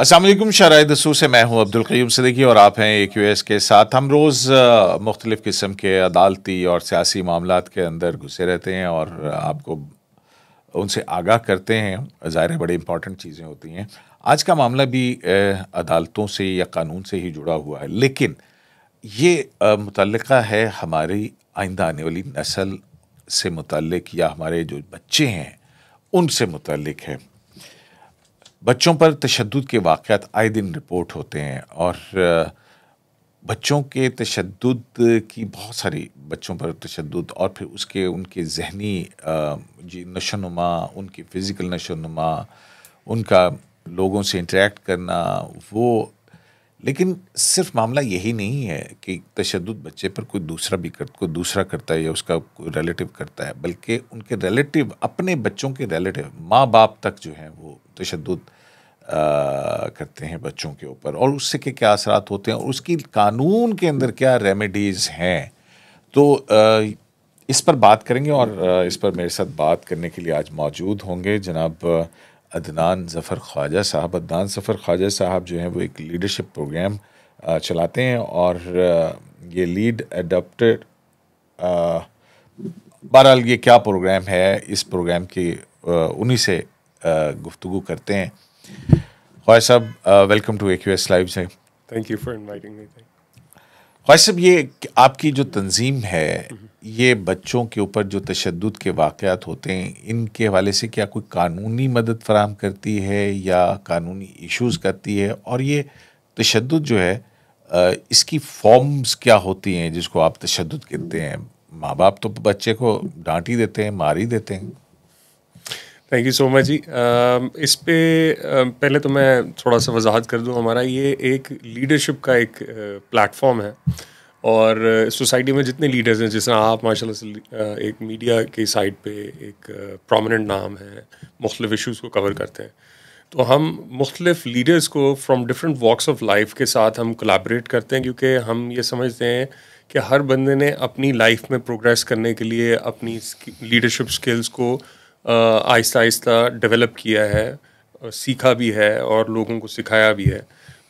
अस्सलाम वालेकुम। शराय दसूर से मैं हूं अब्दुल क़य्यूम सिद्दीकी और आप हैं AQS के साथ। हम रोज़ मुख्तलिफ़ किस्म के अदालती और सियासी मामलात के अंदर घुसे रहते हैं और आपको उनसे आगाह करते हैं। ज़ाहिर है बड़ी इंपॉर्टेंट चीज़ें होती हैं। आज का मामला भी अदालतों से या कानून से ही जुड़ा हुआ है, लेकिन ये मुतल्लिका है हमारी आइंदा आने वाली नस्ल से मुतल्लिक या हमारे जो बच्चे हैं उनसे मुतल्लिक है। बच्चों पर तशद्दुद के वाक़यात आए दिन रिपोर्ट होते हैं और बच्चों के तशद्दुद की बहुत सारी बच्चों पर तशद्दुद और फिर उसके उनके ज़हनी जी नशोनुमा, उनकी फ़िज़िकल नशोनुमा, उनका लोगों से इंटरेक्ट करना वो। लेकिन सिर्फ मामला यही नहीं है कि तशद्दुद बच्चे पर कोई दूसरा करता है या उसका कोई रिलेटिव करता है, बल्कि उनके रिलेटिव, अपने बच्चों के रिलेटिव, माँ बाप तक जो हैं वो तशद्दुद करते हैं बच्चों के ऊपर। और उससे के क्या असरात होते हैं और उसकी कानून के अंदर क्या रेमेडीज़ हैं, तो इस पर बात करेंगे। और इस पर मेरे साथ बात करने के लिए आज मौजूद होंगे जनाब अदनान ज़फ़र ख्वाजा साहब। अदनान ज़फ़र ख्वाजा साहब जो हैं वो एक लीडरशिप प्रोग्राम चलाते हैं और ये लीड अडॉप्टेड, बहरहाल ये क्या प्रोग्राम है, इस प्रोग्राम की उन्हीं से गुफ्तगू करते हैं। ख्वाजा साहब, वेलकम टू AQS लाइव से। Thank you for inviting me. Khwaja साहब, ये आपकी जो तंजीम है, ये बच्चों के ऊपर जो तशद्दुद के वाक़यात होते हैं, इनके हवाले से क्या कोई कानूनी मदद फ़राहम करती है या कानूनी इश्यूज़ करती है? और ये तशद्दुद जो है इसकी फॉर्म्स क्या होती हैं जिसको आप तशद्दुद कहते हैं? माँ बाप तो बच्चे को डांट ही देते हैं, मार ही देते हैं। थैंक यू सो मच जी। इस पे पहले तो मैं थोड़ा सा वजाहत कर दूं। हमारा ये एक लीडरशिप का एक प्लेटफॉर्म है और सोसाइटी में जितने लीडर्स हैं, जैसे आप माशाल्लाह से एक मीडिया की साइड पे एक प्रोमिनेंट नाम है, मुख्तलिफ इशूज़ को कवर करते हैं, तो हम मुख्तलिफ लीडर्स को from different walks of life के साथ हम कोलैबोरेट करते हैं, क्योंकि हम ये समझते हैं कि हर बंदे ने अपनी लाइफ में प्रोग्रेस करने के लिए अपनी लीडरशिप स्किल्स को आहिस्ता आहिस्ता डेवलप किया है, सीखा भी है और लोगों को सिखाया भी है।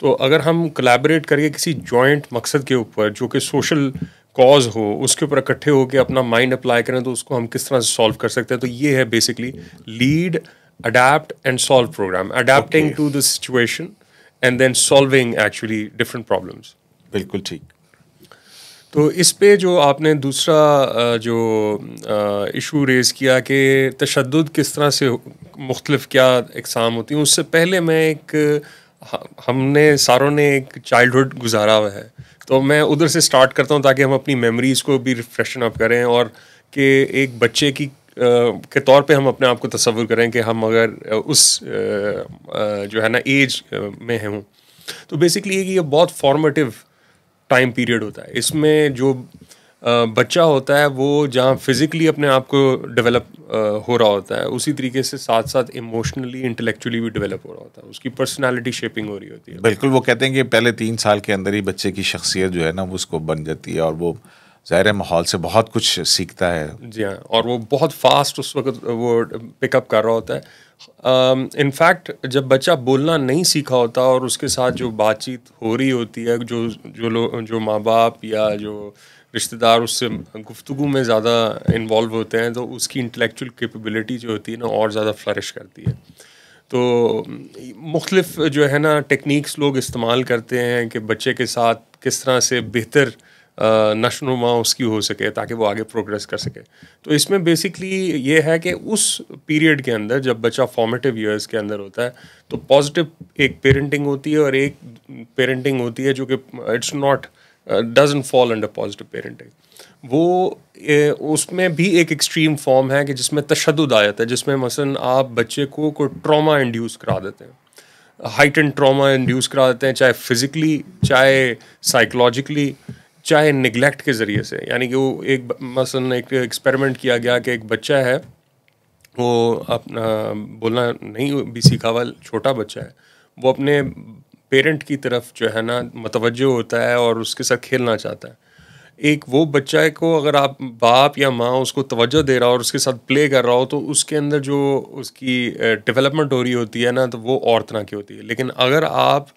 तो अगर हम कोलैबोरेट करके किसी जॉइंट मकसद के ऊपर जो कि सोशल कॉज हो, उसके ऊपर इकट्ठे होकर अपना माइंड अप्लाई करें, तो उसको हम किस तरह से सॉल्व कर सकते हैं। तो ये है basically lead, adapt and solve programme, adapting to the situation and then solving actually different problems. बिल्कुल ठीक। तो इस पे जो आपने दूसरा जो इशू रेज़ किया कि तशद्दुद किस तरह से मुख्तलिफ क्या इकसाम होती हैं, उससे पहले मैं हमने सारों ने एक चाइल्डहुड गुजारा हुआ है, तो मैं उधर से स्टार्ट करता हूँ ताकि हम अपनी मेमोरीज़ को भी रिफ्रेशन अप करें और कि एक बच्चे की के तौर पे हम अपने आप को तसव्वुर करें कि हम अगर उस जो है ना एज में हूँ। तो बेसिकली ये बहुत फॉर्मेटिव टाइम पीरियड होता है। इसमें जो बच्चा होता है वो जहाँ फिज़िकली अपने आप को डेवलप हो रहा होता है, उसी तरीके से साथ साथ इमोशनली, इंटेलेक्चुअली भी डेवलप हो रहा होता है, उसकी पर्सनालिटी शेपिंग हो रही होती है। बिल्कुल, वो कहते हैं कि पहले 3 साल के अंदर ही बच्चे की शख्सियत जो है ना वो उसको बन जाती है और वो ज़ाहिर माहौल से बहुत कुछ सीखता है। जी हाँ, और वो बहुत फास्ट उस वक्त वो पिकअप कर रहा होता है। इनफैक्ट जब बच्चा बोलना नहीं सीखा होता और उसके साथ जो बातचीत हो रही होती है, जो माँ बाप या जो रिश्तेदार उससे गुफ्तगू में ज़्यादा इन्वॉल्व होते हैं, तो उसकी इंटेलेक्चुअल कैपेबिलिटी जो होती है ना और ज़्यादा फ्लरिश करती है। तो मुख्तलिफ जो है ना टेक्निक्स लोग इस्तेमाल करते हैं कि बच्चे के साथ किस तरह से बेहतर नशोनुमा उसकी हो सके ताकि वो आगे प्रोग्रेस कर सके। तो इसमें बेसिकली ये है कि उस पीरियड के अंदर जब बच्चा फॉर्मेटिव ईयर्स के अंदर होता है, तो पॉजिटिव एक पेरेंटिंग होती है और एक पेरेंटिंग होती है जो कि it's not doesn't fall under positive parenting. वो उसमें भी एक एक्सट्रीम फॉर्म है कि जिसमें तशद्दुद आ जाता है, जिसमें मसलन आप बच्चे को कोई ट्रॉमा इंड्यूस करा देते हैं, हाइटेंड ट्रॉमा इंड्यूस करा देते हैं, चाहे फिज़िकली, चाहे साइकोलॉजिकली, चाहे निगलेक्ट के ज़रिए से। यानी कि वो एक मसलन एक एक्सपेरिमेंट किया गया कि एक बच्चा है, वो अपना बोलना नहीं भी सीखा हुआ छोटा बच्चा है, वो अपने पेरेंट की तरफ जो है ना मुतवज्जो होता है और उसके साथ खेलना चाहता है। एक वो बच्चा को अगर आप बाप या माँ उसको तवज्जो दे रहा हो और उसके साथ प्ले कर रहा हो तो उसके अंदर जो उसकी डेवलपमेंट हो रही होती है ना, तो वो और तरह की होती है। लेकिन अगर आप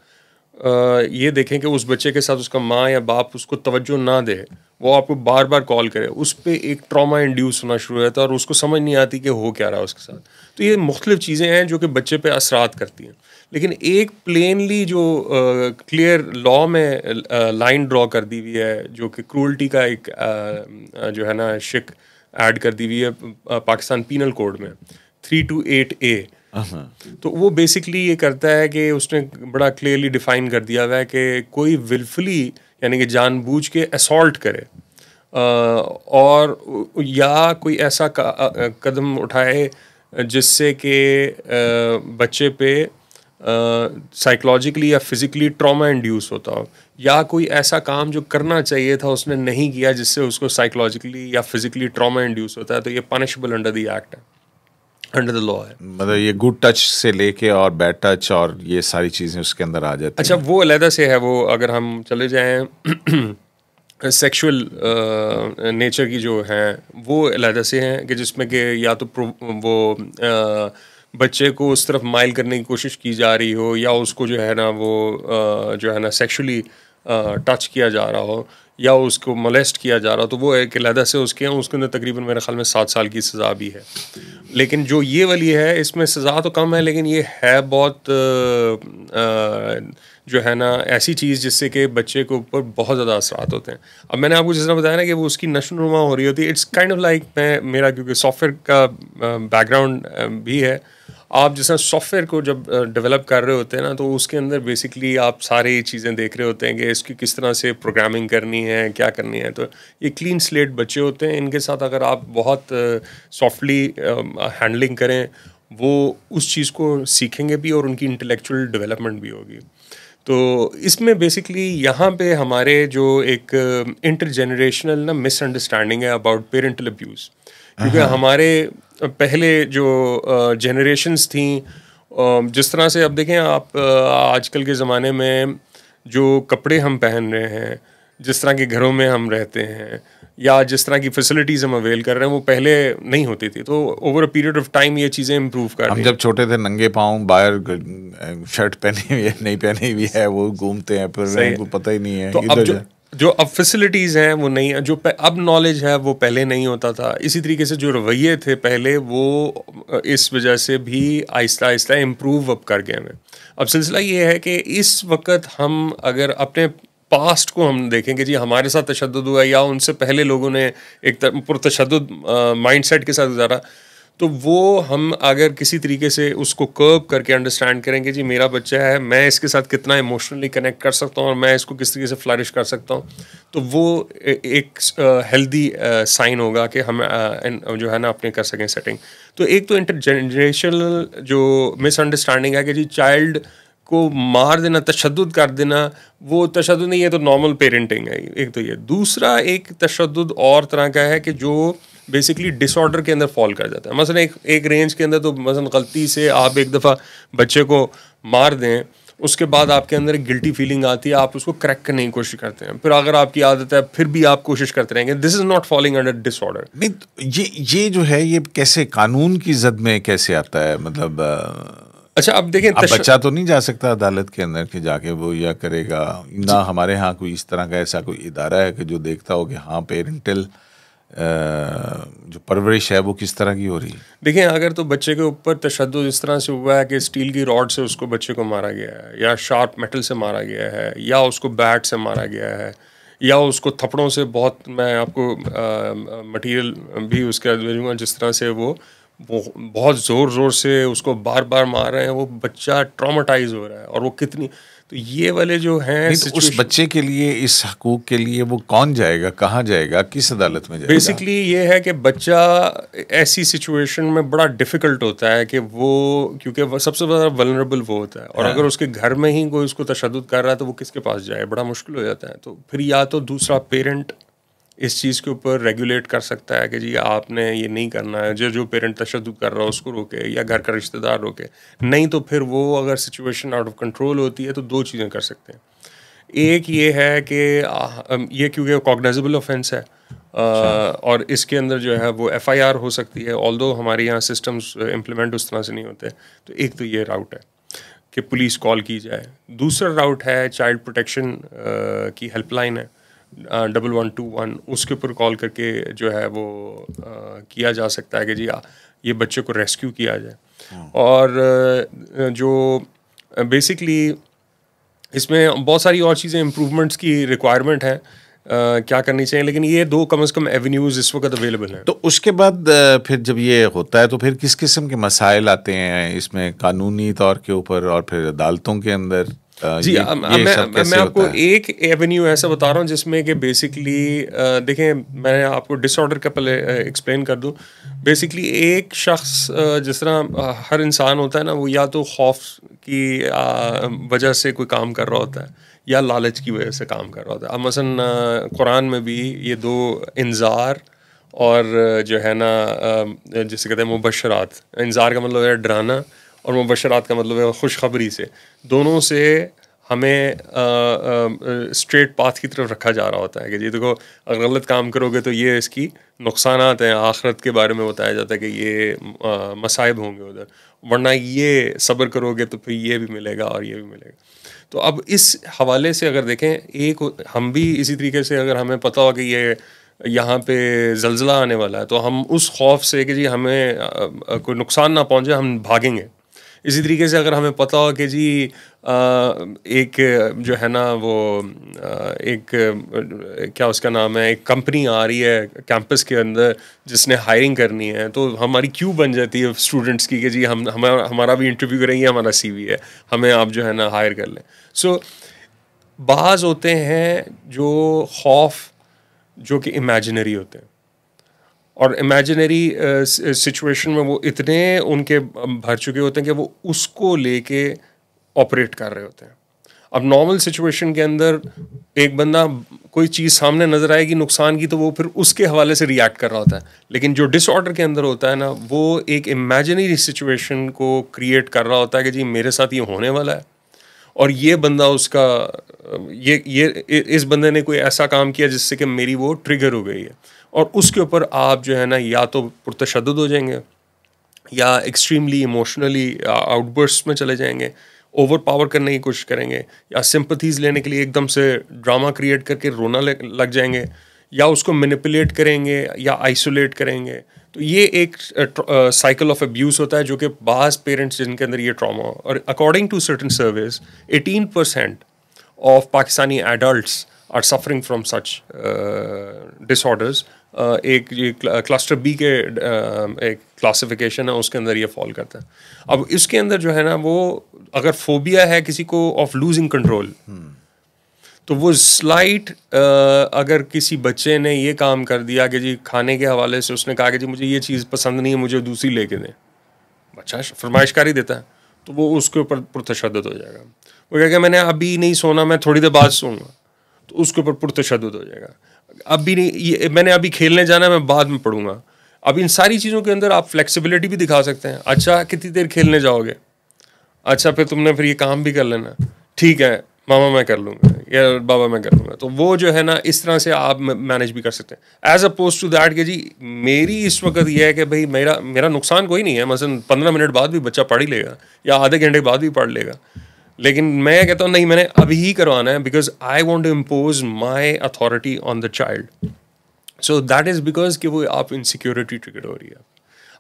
ये देखें कि उस बच्चे के साथ उसका माँ या बाप उसको तवज्जो ना दे, वो आपको बार बार कॉल करे, उस पर एक ट्रॉमा इंड्यूस होना शुरू होता है और उसको समझ नहीं आती कि हो क्या रहा है उसके साथ। तो ये मुख्तलिफ चीज़ें हैं जो कि बच्चे पे असरात करती हैं। लेकिन एक प्लेनली जो क्लियर लॉ में लाइन ड्रॉ कर दी हुई है, जो कि क्रूअल्टी का एक जो है ना शिक ऐड कर दी हुई है पाकिस्तान पीनल कोड में 328A। तो वो बेसिकली ये करता है कि उसने बड़ा क्लियरली डिफाइन कर दिया हुआ है कि कोई विलफुली यानी कि जानबूझ के असॉल्ट करे और या कोई ऐसा कदम उठाए जिससे कि बच्चे पे साइकोलॉजिकली या फिज़िकली ट्रॉमा इंड्यूस होता हो, या कोई ऐसा काम जो करना चाहिए था उसने नहीं किया जिससे उसको साइकोलॉजिकली या फिज़िकली ट्रॉमा इंड्यूस होता है, तो ये पनिशेबल अंडर द एक्ट है, अंडर द लॉ है। मतलब ये गुड टच से लेके और बैड टच और ये सारी चीज़ें उसके अंदर आ जाती अच्छा, हैं। वो अलहदा से है। वो अगर हम चले जाएं सेक्सुअल नेचर की जो हैं वो अलहदा से हैं कि जिसमें कि या तो वो बच्चे को उस तरफ माइल करने की कोशिश की जा रही हो, या उसको जो है ना वो जो है ना सेक्सुअली टच किया जा रहा हो, या उसको मोलेस्ट किया जा रहा हो, तो वो एक अलहदा से उसके अंदर तकरीबन मेरे ख्याल में 7 साल की सज़ा भी है। लेकिन जो ये वाली है इसमें सज़ा तो कम है, लेकिन ये है बहुत जो है ना ऐसी चीज़ जिससे कि बच्चे के ऊपर बहुत ज़्यादा असरात होते हैं। अब मैंने आपको जिस तरह बताया ना कि वो उसकी नशो-नुमा हो रही होती है, इट्स काइंड ऑफ लाइक मेरा क्योंकि सॉफ्टवेयर का बैकग्राउंड भी है, आप जैसा सॉफ्टवेयर को जब डेवलप कर रहे होते हैं ना, तो उसके अंदर बेसिकली आप सारी चीज़ें देख रहे होते हैं कि इसकी किस तरह से प्रोग्रामिंग करनी है, क्या करनी है। तो ये क्लीन स्लेट बच्चे होते हैं, इनके साथ अगर आप बहुत सॉफ्टली हैंडलिंग करें, वो उस चीज़ को सीखेंगे भी और उनकी इंटेलेक्चुअल डेवलपमेंट भी होगी। तो इसमें बेसिकली यहाँ पे हमारे जो एक इंटरजेनरेशनल ना मिसअंडरस्टैंडिंग है अबाउट पेरेंटल अब्यूज़, क्योंकि हमारे पहले जो जनरेशन्स थी, जिस तरह से अब देखें आप आजकल के ज़माने में जो कपड़े हम पहन रहे हैं, जिस तरह के घरों में हम रहते हैं, या जिस तरह की फैसिलिटीज़ हम अवेल कर रहे हैं, वो पहले नहीं होती थी। तो over a period of time ये चीज़ें इम्प्रूव कर रही हम हैं। जब छोटे थे नंगे पाँव बाहर शर्ट पहनी हुई है नहीं पहनी हुई है वो घूमते हैं फिर रहे हैं, को पता ही नहीं है तो अब इधर जो जा। जो अब फैसिलिटीज़ हैं वो नहीं है, जो अब नॉलेज है वो पहले नहीं होता था। इसी तरीके से जो रवैये थे पहले, वो इस वजह से भी आहिस्ता आहिस्ता इम्प्रूव अब कर गए हैं। अब सिलसिला ये है कि इस वक्त हम अगर अपने पास्ट को हम देखें कि जी हमारे साथ तशद्दुद हुआ या उनसे पहले लोगों ने एक पुरतशद्दुद माइंडसेट के साथ गुजारा, तो वो हम अगर किसी तरीके से उसको कर्व करके अंडरस्टैंड करेंगे, जी मेरा बच्चा है, मैं इसके साथ कितना इमोशनली कनेक्ट कर सकता हूँ और मैं इसको किस तरीके से फ्लरिश कर सकता हूँ, तो वो एक हेल्दी साइन होगा कि हम जो है ना अपने कर सकें सेटिंग। तो एक तो इंटरजेनरेशनल जो मिसअंडरस्टैंडिंग है कि जी चाइल्ड को मार देना, तशद्दुद कर देना, वो तशद्दुद नहीं है, तो नॉर्मल पेरेंटिंग है। एक तो ये। दूसरा एक तशद्दुद और तरह का है कि जो बेसिकली डिसऑर्डर के अंदर फॉल कर जाता है। मसलन एक रेंज के अंदर तो मसलन गलती से आप एक दफ़ा बच्चे को मार दें, उसके बाद आपके अंदर एक गिल्टी फीलिंग आती है, आप उसको करेक्ट करने की कोशिश करते हैं, फिर अगर आपकी आदत है फिर भी आप कोशिश करते रहेंगे। This is not falling under disorder. नहीं तो ये जो है ये कैसे कानून की जद में कैसे आता है, मतलब अच्छा, अब देखें अब बच्चा तो नहीं जा सकता अदालत के अंदर कि जाके वो या करेगा ना। हमारे यहाँ कोई इस तरह का ऐसा कोई इदारा है कि जो देखता हो कि हाँ पेरेंटल जो परवरिश है वो किस तरह की हो रही है। देखिए, अगर तो बच्चे के ऊपर तशद्दुद इस तरह से हुआ है कि स्टील की रॉड से उसको बच्चे को मारा गया है, या शार्प मेटल से मारा गया है, या उसको बैट से मारा गया है, या उसको थप्पड़ों से बहुत, मैं आपको मटेरियल भी उसके भेजूँगा, जिस तरह से वो बहुत ज़ोर ज़ोर से उसको बार बार मार रहे हैं, वो बच्चा ट्रॉमाटाइज हो रहा है। और वो कितनी, तो ये वाले जो हैं तो उस बच्चे के लिए, इस हकूक के लिए वो कौन जाएगा, कहाँ जाएगा, किस अदालत में जाएगा? बेसिकली ये है कि बच्चा ऐसी सिचुएशन में बड़ा डिफ़िकल्ट होता है कि वो, क्योंकि वो सबसे ज़्यादा वल्नरेबल वो होता है, और अगर उसके घर में ही कोई उसको तशद्दुद कर रहा है तो वो किसके पास जाए, बड़ा मुश्किल हो जाता है। तो फिर या तो दूसरा पेरेंट इस चीज़ के ऊपर रेगुलेट कर सकता है कि जी आपने ये नहीं करना है, जो पेरेंट तशद्दुद कर रहा है उसको रोके, या घर का रिश्तेदार रोके। नहीं तो फिर वो अगर सिचुएशन आउट ऑफ कंट्रोल होती है तो दो चीज़ें कर सकते हैं। एक ये है कि ये क्योंकि कॉग्नाइजेबल ऑफेंस है, और इसके अंदर जो है वो FIR हो सकती है, ऑल्दो हमारे यहाँ सिस्टम्स इम्प्लीमेंट उस तरह से नहीं होते। तो एक तो ये राउट है कि पुलिस कॉल की जाए। दूसरा राउट है चाइल्ड प्रोटेक्शन की हेल्पलाइन है 1121, उसके ऊपर कॉल करके जो है वो किया जा सकता है कि जी ये बच्चे को रेस्क्यू किया जाए। और जो बेसिकली इसमें बहुत सारी और चीज़ें इम्प्रूवमेंट्स की रिक्वायरमेंट है, क्या करनी चाहिए, लेकिन ये दो कम से कम एवेन्यूज़ इस वक्त अवेलेबल हैं। तो उसके बाद फिर जब ये होता है तो फिर किस किस्म के मसाइल आते हैं इसमें कानूनी तौर के ऊपर और फिर अदालतों के अंदर? जी, मैं आपको एक एवेन्यू ऐसा बता रहा हूँ जिसमें कि बेसिकली देखें, मैं आपको डिसऑर्डर का पहले एक्सप्लेन कर दूँ। बेसिकली एक शख्स जिस तरह हर इंसान होता है ना, वो या तो खौफ की वजह से कोई काम कर रहा होता है या लालच की वजह से काम कर रहा होता है। अब मसलन कुरान में भी ये दो इंजार और जो है ना जिसे कहते हैं मुबशरात, इंजार का मतलब है डराना और मुबशरात का मतलब है खुशखबरी से, दोनों से हमें स्ट्रेट पाथ की तरफ रखा जा रहा होता है कि जी देखो, अगर गलत काम करोगे तो ये इसकी नुकसानात हैं, आखिरत के बारे में बताया जाता है कि ये मसाइब होंगे उधर, वरना ये सब्र करोगे तो फिर ये भी मिलेगा और ये भी मिलेगा। तो अब इस हवाले से अगर देखें, एक हम भी इसी तरीके से अगर हमें पता हो कि ये यहाँ पे ज़ल्ज़ला आने वाला है तो हम उस खौफ से कि जी हमें कोई नुकसान ना पहुँचे हम भागेंगे। इसी तरीके से अगर हमें पता हो कि जी एक जो है ना वो एक क्या उसका नाम है, एक कंपनी आ रही है कैंपस के अंदर जिसने हायरिंग करनी है, तो हमारी क्यू बन जाती है स्टूडेंट्स की कि जी हमारा भी इंटरव्यू करेंगे, हमारा CV है, हमें आप जो है ना हायर कर लें। सो बाज़ होते हैं जो खौफ जो कि इमेजिनरी होते हैं, और इमेजिनरी सिचुएशन में वो इतने उनके भर चुके होते हैं कि वो उसको लेके ऑपरेट कर रहे होते हैं। अब नॉर्मल सिचुएशन के अंदर एक बंदा कोई चीज़ सामने नज़र आएगी नुकसान की, तो वो फिर उसके हवाले से रिएक्ट कर रहा होता है। लेकिन जो डिसऑर्डर के अंदर होता है ना, वो एक इमेजिनरी सिचुएशन को क्रिएट कर रहा होता है कि जी मेरे साथ ये होने वाला है, और ये बंदा उसका ये इस बंदे ने कोई ऐसा काम किया जिससे कि मेरी वो ट्रिगर हो गई है, और उसके ऊपर आप जो है ना या तो पुरतशद्दुद हो जाएंगे या एक्सट्रीमली इमोशनली आउटबर्स्ट में चले जाएंगे, ओवर पावर करने की कोशिश करेंगे, या सिंपथीज़ लेने के लिए एकदम से ड्रामा क्रिएट करके रोना लग जाएंगे, या उसको मैनिपुलेट करेंगे या आइसोलेट करेंगे। तो ये एक साइकिल ऑफ अब्यूज़ होता है जो कि बाज़ पेरेंट्स जिनके अंदर ये ट्रॉमा, और according to certain surveys 18% of Pakistani adults are suffering from such disorders. एक ये क्लस्टर B के एक क्लासिफिकेशन है, उसके अंदर ये फॉल करता है। अब इसके अंदर जो है ना, वो अगर फोबिया है किसी को ऑफ लूजिंग कंट्रोल, तो वो स्लाइट अगर किसी बच्चे ने ये काम कर दिया कि जी खाने के हवाले से उसने कहा कि जी मुझे ये चीज़ पसंद नहीं है, मुझे दूसरी लेके दें, बच्चा फरमाइशकारी देता है, तो वो उसके ऊपर पुरतशद्दुद हो जाएगा। वो कहेगा मैंने अभी नहीं सोना, मैं थोड़ी देर बाद सोऊंगा, तो उसके ऊपर पुरतशद्दुद हो जाएगा। अभी नहीं, मैंने अभी खेलने जाना है, मैं बाद में पढ़ूंगा। अब इन सारी चीज़ों के अंदर आप फ्लेक्सिबिलिटी भी दिखा सकते हैं। अच्छा कितनी देर खेलने जाओगे, अच्छा फिर तुमने फिर ये काम भी कर लेना, ठीक है मामा मैं कर लूँगा या बाबा मैं कर लूँगा। तो वो जो है ना, इस तरह से आप मैनेज भी कर सकते हैं, एज अपोज टू दैट कि जी मेरी इस वक्त ये है कि भाई मेरा नुकसान कोई नहीं है, मसलन 15 मिनट बाद भी बच्चा पढ़ ही लेगा या आधे घंटे बाद भी पढ़ लेगा, लेकिन मैं कहता हूँ नहीं, मैंने अभी ही करवाना है, because I want to impose my authority on the child. So that is because कि वो आप इनसिक्योरिटी ट्रिगर हो रही है।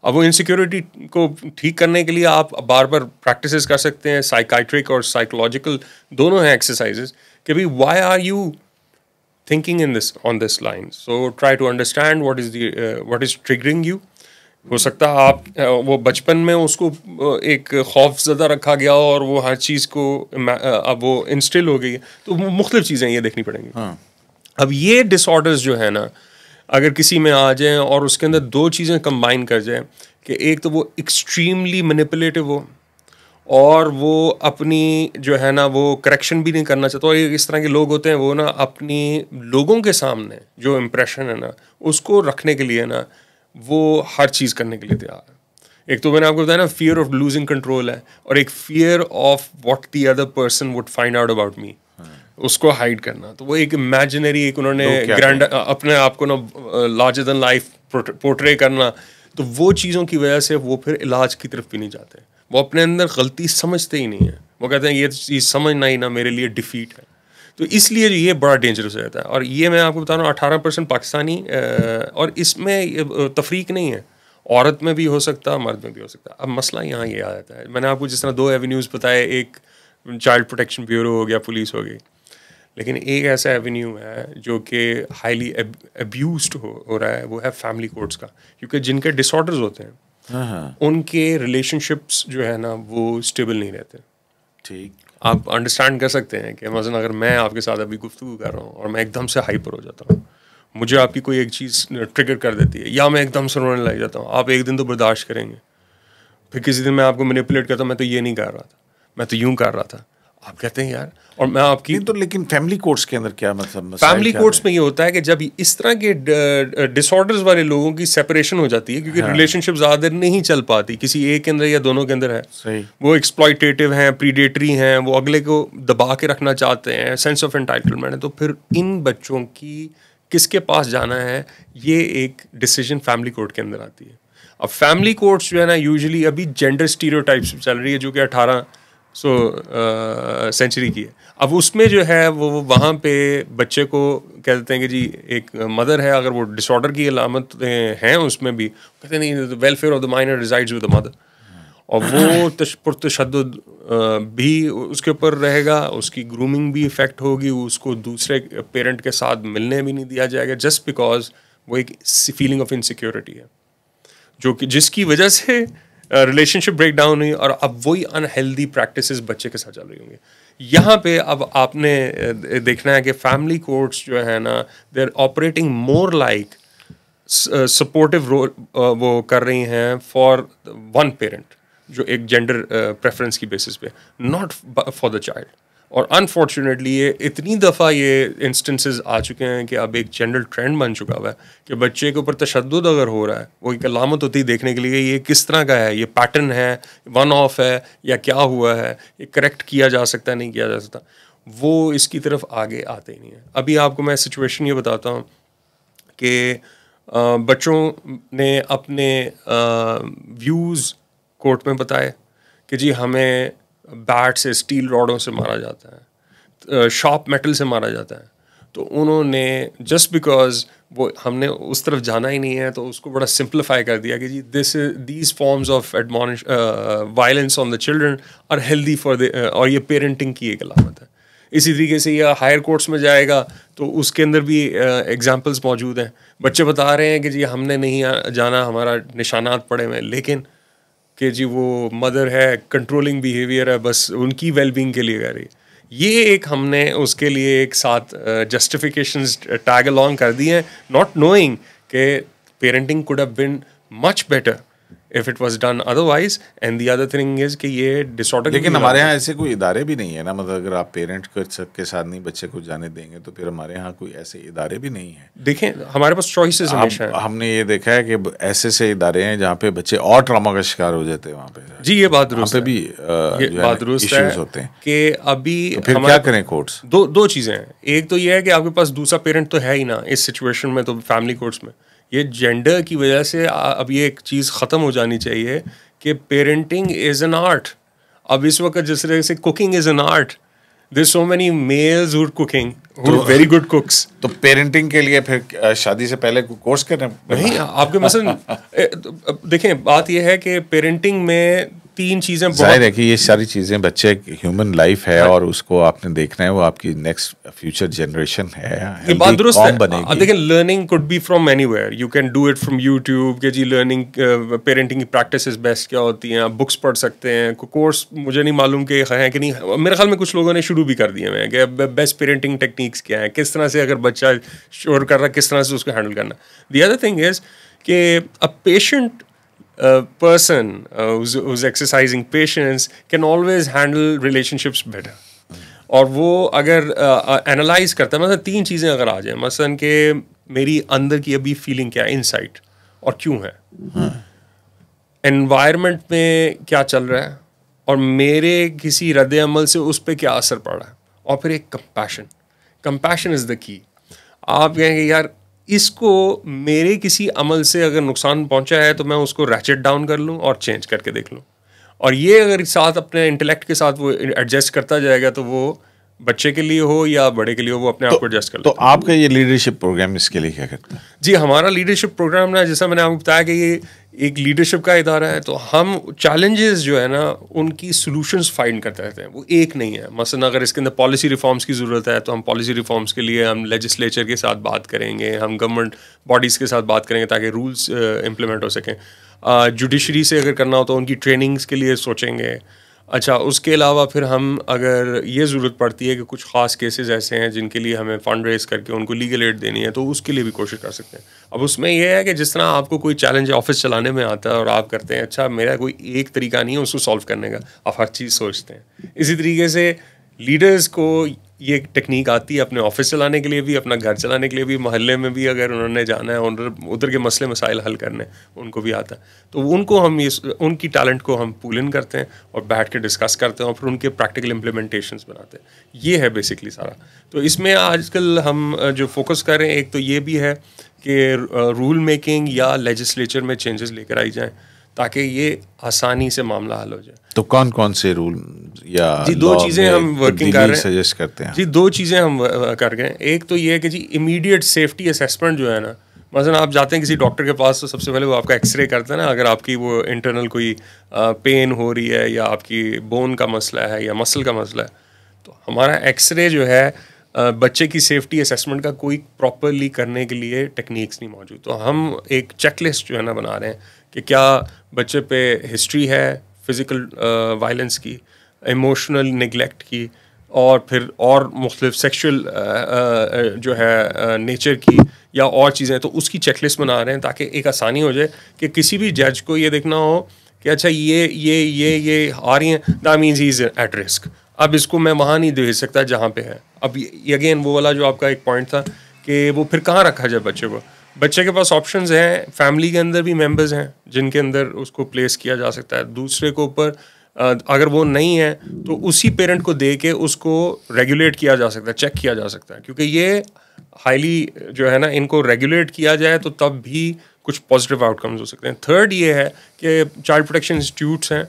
अब वो इनसिक्योरिटी को ठीक करने के लिए आप बार बार प्रैक्टिसेस कर सकते हैं, साइकाइट्रिक और साइकोलॉजिकल दोनों हैं एक्सरसाइजेस, कि भाई why are you thinking in this on this line, so try to understand what is triggering you. हो सकता है आप वो बचपन में उसको एक खौफज़दा रखा गया और वो हर चीज़ को अब वो इंस्टिल हो गई है, तो मुख्तलिफ चीज़ें ये देखनी पड़ेंगी। हाँ। अब ये डिसऑर्डर्स जो है ना, अगर किसी में आ जाए और उसके अंदर दो चीज़ें कंबाइन कर जाए, कि एक तो वो एक्सट्रीमली मैनिपुलेटिव हो और वो अपनी जो है ना वो करेक्शन भी नहीं करना चाहता, और इस तरह के लोग होते हैं वो ना अपनी लोगों के सामने जो इम्प्रेशन है ना उसको रखने के लिए ना वो हर चीज़ करने के लिए तैयार है। एक तो मैंने आपको बताया ना, फियर ऑफ लूजिंग कंट्रोल है, और एक fear of what the other person would find out about me. उसको हाइड करना, तो वो एक इमेजिनरी एक उन्होंने ग्रैंड अपने आप को ना लार्जर देन लाइफ पोर्ट्रे करना, तो वो चीज़ों की वजह से वो फिर इलाज की तरफ भी नहीं जाते, वो अपने अंदर गलती समझते ही नहीं है, वो कहते हैं ये चीज़ समझना ही ना मेरे लिए डिफीट है। तो इसलिए ये बड़ा डेंजरस रहता है। और ये मैं आपको बता रहा हूँ 18% पाकिस्तानी, और इसमें तफरीक नहीं है, औरत में भी हो सकता है, मर्द में भी हो सकता है। अब मसला यहाँ ये आ जाता है, मैंने आपको जिस तरह 2 एवेन्यूज़ बताए, एक चाइल्ड प्रोटेक्शन ब्यूरो हो गया, पुलिस हो गई, लेकिन एक ऐसा एवेन्यू है जो कि हाईली अब्यूज्ड हो रहा है, वो है फैमिली कोर्ट्स का, क्योंकि जिनके डिसऑर्डर्स होते हैं उनके रिलेशनशिप्स जो है ना वो स्टेबल नहीं रहते। ठीक, आप अंडरस्टैंड कर सकते हैं कि मसलन अगर मैं आपके साथ अभी गुफ्तगू कर रहा हूँ और मैं एकदम से हाइपर हो जाता हूँ, मुझे आपकी कोई एक चीज़ ट्रिगर कर देती है, या मैं एकदम से रोने लग जाता हूँ, आप एक दिन तो बर्दाश्त करेंगे, फिर किसी दिन मैं आपको मैनिपुलेट करता हूँ, मैं तो ये नहीं कर रहा था, मैं तो यूं कर रहा था, आप कहते हैं यार, और मैं आपकी तो लेकिन फैमिली कोर्ट्स के अंदर क्या मतलब, फैमिली कोर्ट्स में ये होता है कि जब इस तरह के डिसऑर्डर्स वाले लोगों की सेपरेशन हो जाती है, क्योंकि रिलेशनशिप ज़्यादा देर नहीं चल पाती किसी एक के अंदर या दोनों के अंदर है, सही, वो एक्सप्लॉयटेटिव हैं, प्रीडेटरी हैं, वो अगले को दबा के रखना चाहते हैं, सेंस ऑफ एंटाइटलमेंट है, तो फिर इन बच्चों की किसके पास जाना है, ये एक डिसीजन फैमिली कोर्ट के अंदर आती है। अब फैमिली कोर्ट्स जो है ना यूजुअली अभी जेंडर स्टीरियोटाइप्स चल रही है जो कि 1800 सेंचुरी की है। अब उसमें जो है वो वहाँ पे बच्चे को कह देते हैं कि जी एक मदर है, अगर वो डिसऑर्डर की अलामत हैं उसमें भी, कहते नहीं welfare of the minor resides with the mother, और वो पुरतशद्दुद भी उसके ऊपर रहेगा, उसकी ग्रूमिंग भी इफ़ेक्ट होगी, उसको दूसरे पेरेंट के साथ मिलने भी नहीं दिया जाएगा, जस्ट बिकॉज वो एक फीलिंग ऑफ इनसिक्योरिटी है जो कि जिसकी वजह से रिलेशनशिप ब्रेक डाउन हुई, और अब वही अनहेल्दी प्रैक्टिसेस बच्चे के साथ चल रही होंगी। यहाँ पे अब आपने देखना है कि फैमिली कोर्ट्स जो है ना they are operating more like supportive role वो कर रही हैं फॉर वन पेरेंट, जो एक जेंडर प्रेफरेंस की बेसिस पे, नॉट फॉर द चाइल्ड। और अनफॉर्चुनेटली ये इतनी दफ़ा ये इंस्टेंसेस आ चुके हैं कि अब एक जनरल ट्रेंड बन चुका हुआ है कि बच्चे के ऊपर तशद्दुद अगर हो रहा है, वो एक अलामत होती है देखने के लिए ये किस तरह का है, ये पैटर्न है, वन ऑफ है, या क्या हुआ है, ये करेक्ट किया जा सकता है, नहीं किया जा सकता, वो इसकी तरफ आगे आते ही नहीं है। अभी आपको मैं सिचुएशन ये बताता हूँ कि बच्चों ने अपने व्यूज़ कोर्ट में बताए कि जी हमें बैट से, स्टील रॉडों से मारा जाता है, शार्प मेटल से मारा जाता है, तो उन्होंने जस्ट बिकॉज वो हमने उस तरफ जाना ही नहीं है तो उसको बड़ा सिंप्लीफाई कर दिया कि जी these forms of admonish violence on the children are healthy for the, और ये पेरेंटिंग की एक अलामत है। इसी तरीके से यह हायर कोर्ट्स में जाएगा तो उसके अंदर भी एग्जाम्पल्स मौजूद हैं, बच्चे बता रहे हैं कि जी हमने नहीं जाना, हमारा निशानात पड़े हुए हैं, लेकिन कि जी वो मदर है, कंट्रोलिंग बिहेवियर है, बस उनकी वेलबींग के लिए कर रही है। ये एक हमने उसके लिए एक साथ जस्टिफिकेशंस टैग अलॉन्ग कर दिए हैं, नॉट नोइंग कि parenting could have been much better if it was done otherwise, and the other thing is कि ये डिसऑर्डर। लेकिन हमारे यहाँ ऐसे कोई इदारे भी नहीं है ना, मतलब अगर आप पेरेंट के साथ नहीं बच्चे को जाने देंगे तो फिर हमारे यहाँ कोई ऐसे इदारे भी नहीं है। देखें हमारे पास चॉइसेस हमेशा हैं। हमने ये देखा है कि ऐसे इदारे हैं जहाँ पे बच्चे और ट्रॉमा का शिकार हो जाते हैं वहाँ पे। जी ये बात दुरुस्त है, भी ये बात दुरुस्त है होते हैं कि अभी तो फिर क्या करें कोर्ट्स? दो चीज़ें हैं, एक तो ये है कि आपके पास दूसरा पेरेंट तो है ही ना इस सिचुएशन में, तो फैमिली कोर्ट्स में ये जेंडर की वजह से अब ये एक चीज़ ख़त्म हो जानी चाहिए कि पेरेंटिंग इज़ एन आर्ट। अब इस वक्त जिस तरह से cooking is an art, there so many males who are cooking, who are very good cooks. तो पेरेंटिंग के लिए फिर शादी से पहले कोर्स करना नहीं, आपके मसलन देखें बात यह है कि पेरेंटिंग में 3 चीज़ें जाहिर है कि ये सारी चीज़ें, बच्चे ह्यूमन लाइफ है और उसको आपने देखना है, वो आपकी नेक्स्ट फ्यूचर जनरेशन है, ये बात दुरुस्त है। देखिए learning could be from anywhere, you can do it from YouTube के जी लर्निंग पेरेंटिंग की प्रैक्टिसेस बेस्ट क्या होती हैं, आप बुक्स पढ़ सकते हैं, कोर्स मुझे नहीं मालूम कि है कि नहीं, मेरे ख्याल में कुछ लोगों ने शुरू भी कर दिए हैं कि बेस्ट पेरेंटिंग टेक्निक्स क्या है, किस तरह से अगर बच्चा शोर कर रहा है किस तरह से उसको हैंडल करना। द अदर थिंग इज़ कि a patient person who's exercising patience can always handle relationships better। और वो अगर एनालाइज करता है, मतलब 3 चीज़ें अगर आ जाए, मसलन कि मेरी अंदर की अभी फीलिंग क्या है, इनसाइट, और क्यों है, एनवायरनमेंट में क्या चल रहा है, और मेरे किसी रद्द अमल से उस पर क्या असर पड़ रहा है, और फिर एक कंपैशन इज़ द की। आप कहेंगे यार इसको मेरे किसी अमल से अगर नुकसान पहुंचा है तो मैं उसको रैचेट डाउन कर लूं और चेंज करके देख लूं, और ये अगर साथ अपने इंटेलेक्ट के साथ वो एडजस्ट करता जाएगा तो वो बच्चे के लिए हो या बड़े के लिए हो वो अपने आप को एडजस्ट कर तो लेता है। आपका ये लीडरशिप प्रोग्राम इसके लिए क्या करता है? जी, हमारा लीडरशिप प्रोग्राम ना, जैसा मैंने आपको बताया कि ये एक लीडरशिप का इदारा है, तो हम चैलेंजेस जो है ना उनकी सॉल्यूशंस फाइंड करते रहते हैं, वो एक नहीं है। मसलन अगर इसके अंदर पॉलिसी रिफॉर्म्स की ज़रूरत है तो हम पॉलिसी रिफॉर्म्स के लिए हम लेजिस्लेचर के साथ बात करेंगे, हम गवर्नमेंट बॉडीज़ के साथ बात करेंगे ताकि रूल्स इम्प्लीमेंट हो सकें। जुडिशरी से अगर करना हो तो उनकी ट्रेनिंग्स के लिए सोचेंगे। अच्छा, उसके अलावा फिर हम अगर ये ज़रूरत पड़ती है कि कुछ ख़ास केसेस ऐसे हैं जिनके लिए हमें फ़ंड रेज़ करके उनको लीगल एड देनी है तो उसके लिए भी कोशिश कर सकते हैं। अब उसमें यह है कि जिस तरह आपको कोई चैलेंज ऑफिस चलाने में आता है और आप करते हैं, अच्छा मेरा कोई एक तरीका नहीं है उसको सॉल्व करने का, आप हर चीज़ सोचते हैं। इसी तरीके से लीडर्स को ये टेक्निक आती है अपने ऑफिस चलाने के लिए भी, अपना घर चलाने के लिए भी, मोहल्ले में भी अगर उन्होंने जाना है उधर के मसले मसाइल हल करने उनको भी आता है, तो उनको हम ये उनकी टैलेंट को हम पूल इन करते हैं और बैठ के डिस्कस करते हैं और फिर उनके प्रैक्टिकल इम्प्लीमेंटेशंस बनाते हैं। ये है बेसिकली सारा। तो इसमें आजकल हम जो फोकस कर रहे हैं, एक तो ये भी है कि रूल मेकिंग या लेजिस्लेचर में चेंजेस लेकर आई जाएँ ताकि ये आसानी से मामला हल हो जाए। तो कौन कौन से रूल या जी, दो चीज़ें हम वर्किंग कर रहे हैं, सजेस्ट करते हैं? जी, दो चीज़ें हम कर रहे हैं। एक तो ये है कि जी इमीडिएट सेफ्टी असेसमेंट जो है ना, मसलन आप जाते हैं किसी डॉक्टर के पास तो सबसे पहले वो आपका एक्सरे करता है ना, अगर आपकी वो इंटरनल कोई पेन हो रही है या आपकी बोन का मसला है या मसल का मसला है, तो हमारा एक्सरे जो है बच्चे की सेफ्टी असेसमेंट का कोई प्रॉपरली करने के लिए टेक्निक्स नहीं मौजूद। तो हम एक चेकलिस्ट जो है ना बना रहे हैं कि क्या बच्चे पे हिस्ट्री है फिज़िकल वायलेंस की, इमोशनल निगलेक्ट की, और फिर और मुख्तलिफ सेक्शुअल जो है नेचर की या और चीज़ें, तो उसकी चेकलिस्ट बना रहे हैं ताकि एक आसानी हो जाए कि किसी भी जज को ये देखना हो कि अच्छा ये आ रही हैं, that means he is at risk. अब इसको मैं वहाँ नहीं भेज सकता जहाँ पे है। अब ये अगेन वो वाला जो आपका एक पॉइंट था कि वो फिर कहाँ रखा जाए बच्चे को। बच्चे के पास ऑप्शंस हैं, फैमिली के अंदर भी मेंबर्स हैं जिनके अंदर उसको प्लेस किया जा सकता है। दूसरे के ऊपर अगर वो नहीं है तो उसी पेरेंट को दे के उसको रेगुलेट किया जा सकता है, चेक किया जा सकता है, क्योंकि ये हाईली जो है ना, इनको रेगुलेट किया जाए तो तब भी कुछ पॉजिटिव आउटकम्स हो सकते हैं। थर्ड ये है कि चाइल्ड प्रोटेक्शन इंस्टीट्यूट्स हैं,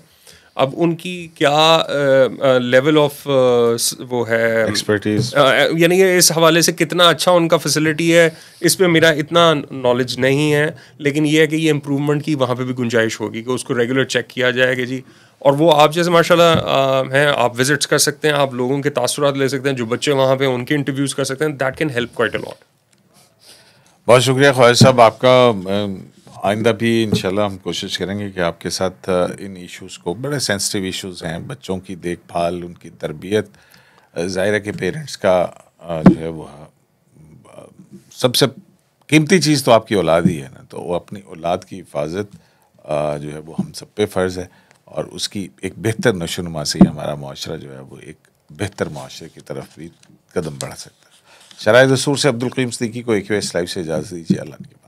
अब उनकी क्या लेवल ऑफ वो है एक्सपर्टीज, यानी कि इस हवाले से कितना अच्छा उनका फैसिलिटी है, इस पे मेरा इतना नॉलेज नहीं है, लेकिन ये है कि ये इम्प्रूवमेंट की वहाँ पे भी गुंजाइश होगी कि उसको रेगुलर चेक किया जाएगा जी। और वो आप जैसे माशाल्लाह हैं, आप विजिट्स कर सकते हैं, आप लोगों के तासुरात ले सकते हैं, जो बच्चे वहाँ पे उनके इंटरव्यूज़ कर सकते हैं, that can help quite a lot. बहुत शुक्रिया ख्वाजा साहब आपका। आइंदा भी इंशाल्लाह हम कोशिश करेंगे कि आपके साथ इन इश्यूज़ को, बड़े सेंसिटिव इश्यूज़ हैं, बच्चों की देखभाल, उनकी तरबियत, ज़ाहिर है कि पेरेंट्स का जो है वो सबसे कीमती चीज़ तो आपकी औलाद ही है ना, तो वो अपनी औलाद की हिफाजत जो है वो हम सब पे फ़र्ज़ है, और उसकी एक बेहतर नशोनुमा से ही हमारा मुआशरा जो है वो एक बेहतर मुआशरे की तरफ भी कदम बढ़ा सकता है। शराय दस्तूर से अब्दुल क़य्यूम सिद्दीकी को AQS लाइव से इजाज़त दीजिए। अल्लाह के